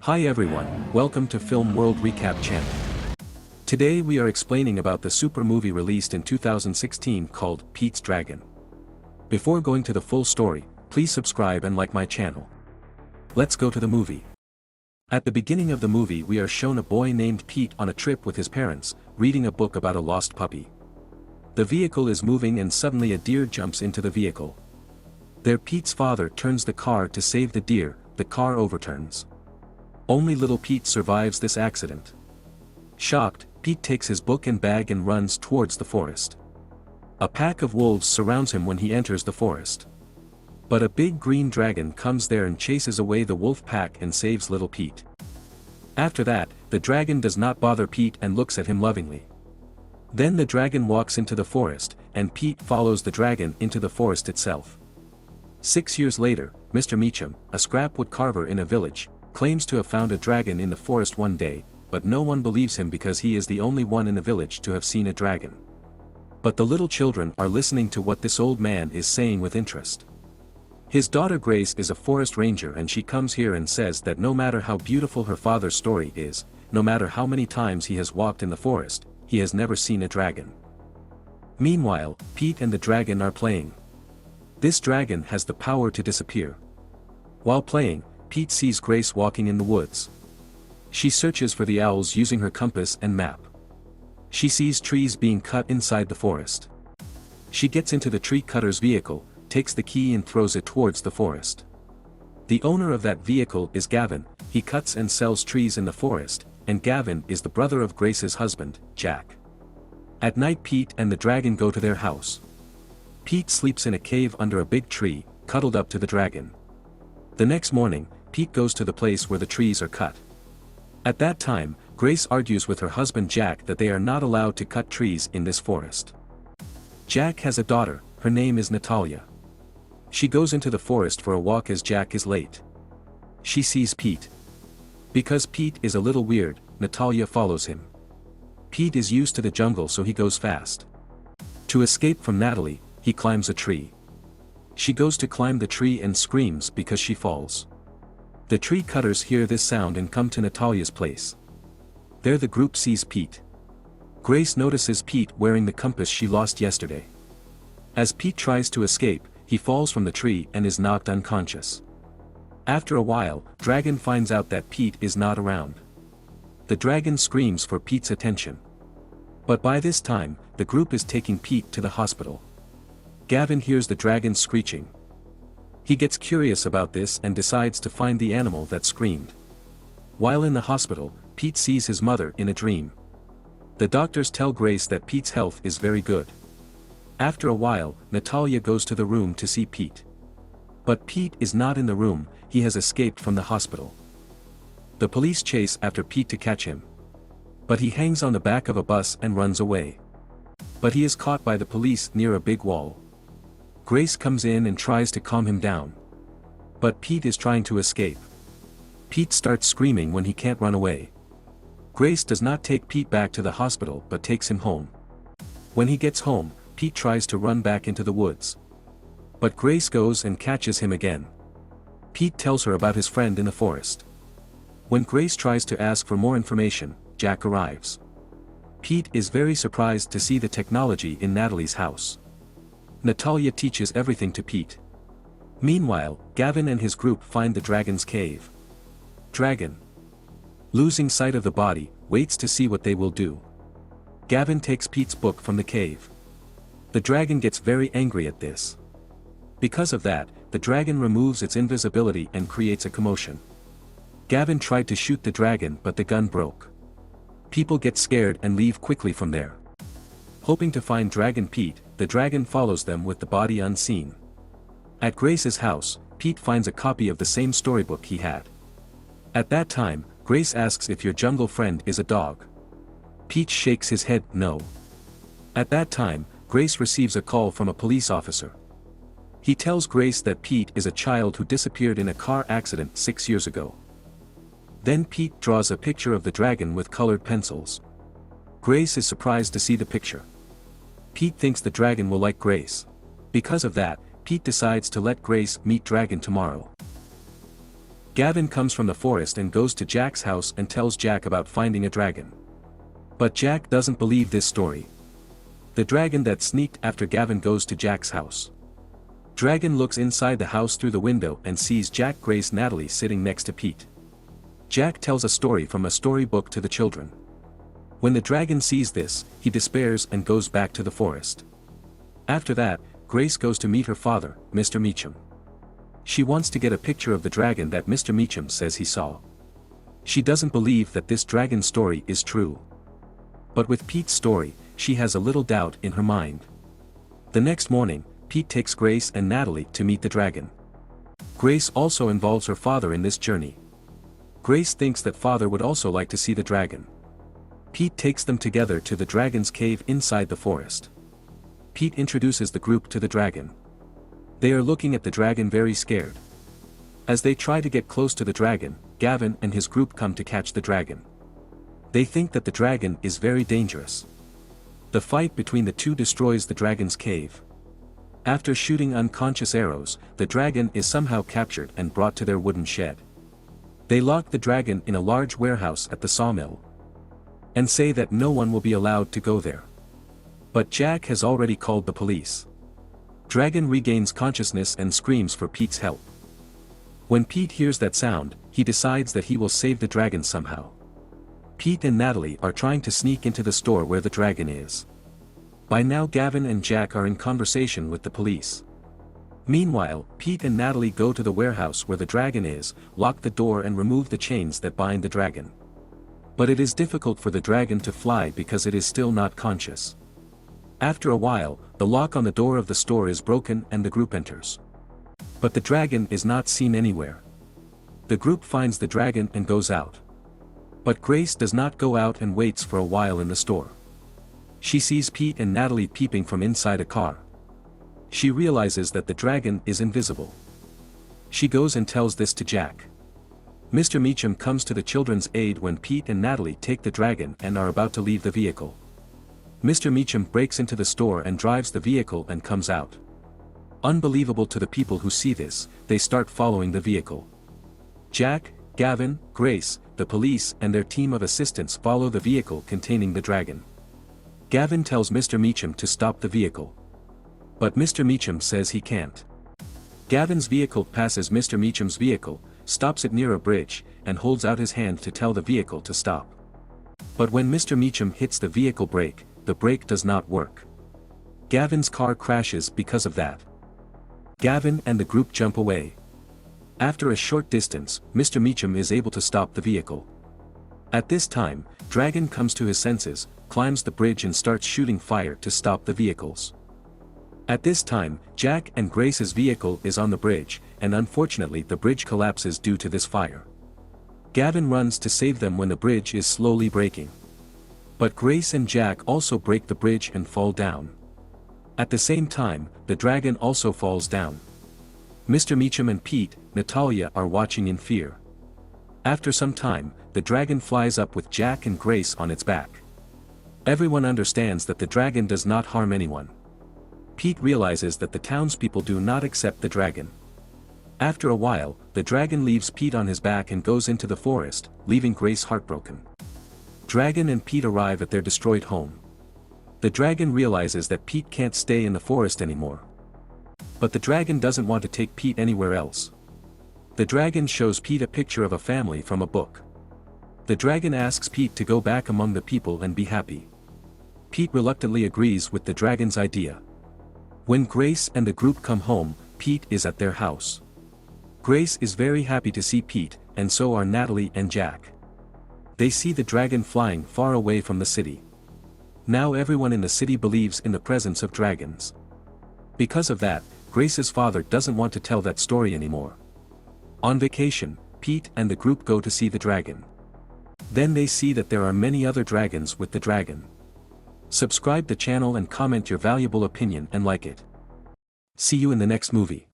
Hi everyone, welcome to Film World Recap channel. Today we are explaining about the super movie released in 2016 called Pete's Dragon. Before going to the full story, please subscribe and like my channel. Let's go to the movie. At the beginning of the movie we are shown a boy named Pete on a trip with his parents, reading a book about a lost puppy. The vehicle is moving and suddenly a deer jumps into the vehicle. There Pete's father turns the car to save the deer, the car overturns. Only little Pete survives this accident. Shocked, Pete takes his book and bag and runs towards the forest. A pack of wolves surrounds him when he enters the forest. But a big green dragon comes there and chases away the wolf pack and saves little Pete. After that, the dragon does not bother Pete and looks at him lovingly. Then the dragon walks into the forest, and Pete follows the dragon into the forest itself. 6 years later, Mr. Meacham, a scrapwood carver in a village, claims to have found a dragon in the forest one day, but no one believes him because he is the only one in the village to have seen a dragon. But the little children are listening to what this old man is saying with interest. His daughter Grace is a forest ranger and she comes here and says that no matter how beautiful her father's story is, no matter how many times he has walked in the forest, he has never seen a dragon. Meanwhile, Pete and the dragon are playing. This dragon has the power to disappear. While playing, Pete sees Grace walking in the woods. She searches for the owls using her compass and map. She sees trees being cut inside the forest. She gets into the tree cutter's vehicle, takes the key and throws it towards the forest. The owner of that vehicle is Gavin. He cuts and sells trees in the forest, and Gavin is the brother of Grace's husband, Jack. At night Pete and the dragon go to their house. Pete sleeps in a cave under a big tree, cuddled up to the dragon. The next morning, Pete goes to the place where the trees are cut. At that time, Grace argues with her husband Jack that they are not allowed to cut trees in this forest. Jack has a daughter, her name is Natalia. She goes into the forest for a walk as Jack is late. She sees Pete. Because Pete is a little weird, Natalia follows him. Pete is used to the jungle so he goes fast. To escape from Natalie, he climbs a tree. She goes to climb the tree and screams because she falls. The tree cutters hear this sound and come to Natalia's place. There the group sees Pete. Grace notices Pete wearing the compass she lost yesterday. As Pete tries to escape, he falls from the tree and is knocked unconscious. After a while, Dragon finds out that Pete is not around. The dragon screams for Pete's attention. But by this time, the group is taking Pete to the hospital. Gavin hears the dragon screeching. He gets curious about this and decides to find the animal that screamed. While in the hospital, Pete sees his mother in a dream. The doctors tell Grace that Pete's health is very good. After a while, Natalia goes to the room to see Pete. But Pete is not in the room, he has escaped from the hospital. The police chase after Pete to catch him. But he hangs on the back of a bus and runs away. But he is caught by the police near a big wall. Grace comes in and tries to calm him down. But Pete is trying to escape. Pete starts screaming when he can't run away. Grace does not take Pete back to the hospital but takes him home. When he gets home, Pete tries to run back into the woods. But Grace goes and catches him again. Pete tells her about his friend in the forest. When Grace tries to ask for more information, Jack arrives. Pete is very surprised to see the technology in Natalie's house. Natalia teaches everything to Pete. Meanwhile, Gavin and his group find the dragon's cave. Dragon, losing sight of the body, waits to see what they will do. Gavin takes Pete's book from the cave. The dragon gets very angry at this. Because of that, the dragon removes its invisibility and creates a commotion. Gavin tried to shoot the dragon but the gun broke. People get scared and leave quickly from there. Hoping to find Dragon Pete, the dragon follows them with the body unseen. At Grace's house, Pete finds a copy of the same storybook he had. At that time, Grace asks if your jungle friend is a dog. Pete shakes his head no. At that time, Grace receives a call from a police officer. He tells Grace that Pete is a child who disappeared in a car accident 6 years ago. Then Pete draws a picture of the dragon with colored pencils. Grace is surprised to see the picture. Pete thinks the dragon will like Grace. Because of that, Pete decides to let Grace meet Dragon tomorrow. Gavin comes from the forest and goes to Jack's house and tells Jack about finding a dragon. But Jack doesn't believe this story. The dragon that sneaked after Gavin goes to Jack's house. Dragon looks inside the house through the window and sees Jack, Grace, Natalie sitting next to Pete. Jack tells a story from a storybook to the children. When the dragon sees this, he despairs and goes back to the forest. After that, Grace goes to meet her father, Mr. Meacham. She wants to get a picture of the dragon that Mr. Meacham says he saw. She doesn't believe that this dragon story is true. But with Pete's story, she has a little doubt in her mind. The next morning, Pete takes Grace and Natalie to meet the dragon. Grace also involves her father in this journey. Grace thinks that father would also like to see the dragon. Pete takes them together to the dragon's cave inside the forest. Pete introduces the group to the dragon. They are looking at the dragon very scared. As they try to get close to the dragon, Gavin and his group come to catch the dragon. They think that the dragon is very dangerous. The fight between the two destroys the dragon's cave. After shooting unconscious arrows, the dragon is somehow captured and brought to their wooden shed. They lock the dragon in a large warehouse at the sawmill. And say that no one will be allowed to go there. But Jack has already called the police. Dragon regains consciousness and screams for Pete's help. When Pete hears that sound, he decides that he will save the dragon somehow. Pete and Natalie are trying to sneak into the store where the dragon is. By now Gavin and Jack are in conversation with the police. Meanwhile, Pete and Natalie go to the warehouse where the dragon is, lock the door and remove the chains that bind the dragon. But it is difficult for the dragon to fly because it is still not conscious. After a while, the lock on the door of the store is broken and the group enters. But the dragon is not seen anywhere. The group finds the dragon and goes out. But Grace does not go out and waits for a while in the store. She sees Pete and Natalie peeping from inside a car. She realizes that the dragon is invisible. She goes and tells this to Jack. Mr. Meacham comes to the children's aid when Pete and Natalie take the dragon and are about to leave the vehicle. Mr. Meacham breaks into the store and drives the vehicle and comes out. Unbelievable to the people who see this, they start following the vehicle. Jack, Gavin, Grace, the police and their team of assistants follow the vehicle containing the dragon. Gavin tells Mr. Meacham to stop the vehicle. But Mr. Meacham says he can't. Gavin's vehicle passes Mr. Meacham's vehicle, stops it near a bridge, and holds out his hand to tell the vehicle to stop. But when Mr. Meacham hits the vehicle brake, the brake does not work. Gavin's car crashes because of that. Gavin and the group jump away. After a short distance, Mr. Meacham is able to stop the vehicle. At this time, Dragon comes to his senses, climbs the bridge and starts shooting fire to stop the vehicles. At this time, Jack and Grace's vehicle is on the bridge, and unfortunately the bridge collapses due to this fire. Gavin runs to save them when the bridge is slowly breaking. But Grace and Jack also break the bridge and fall down. At the same time, the dragon also falls down. Mr. Meacham and Pete, Natalia are watching in fear. After some time, the dragon flies up with Jack and Grace on its back. Everyone understands that the dragon does not harm anyone. Pete realizes that the townspeople do not accept the dragon. After a while, the dragon leaves Pete on his back and goes into the forest, leaving Grace heartbroken. Dragon and Pete arrive at their destroyed home. The dragon realizes that Pete can't stay in the forest anymore. But the dragon doesn't want to take Pete anywhere else. The dragon shows Pete a picture of a family from a book. The dragon asks Pete to go back among the people and be happy. Pete reluctantly agrees with the dragon's idea. When Grace and the group come home, Pete is at their house. Grace is very happy to see Pete, and so are Natalie and Jack. They see the dragon flying far away from the city. Now everyone in the city believes in the presence of dragons. Because of that, Grace's father doesn't want to tell that story anymore. On vacation, Pete and the group go to see the dragon. Then they see that there are many other dragons with the dragon. Subscribe the channel and comment your valuable opinion and like it. See you in the next movie.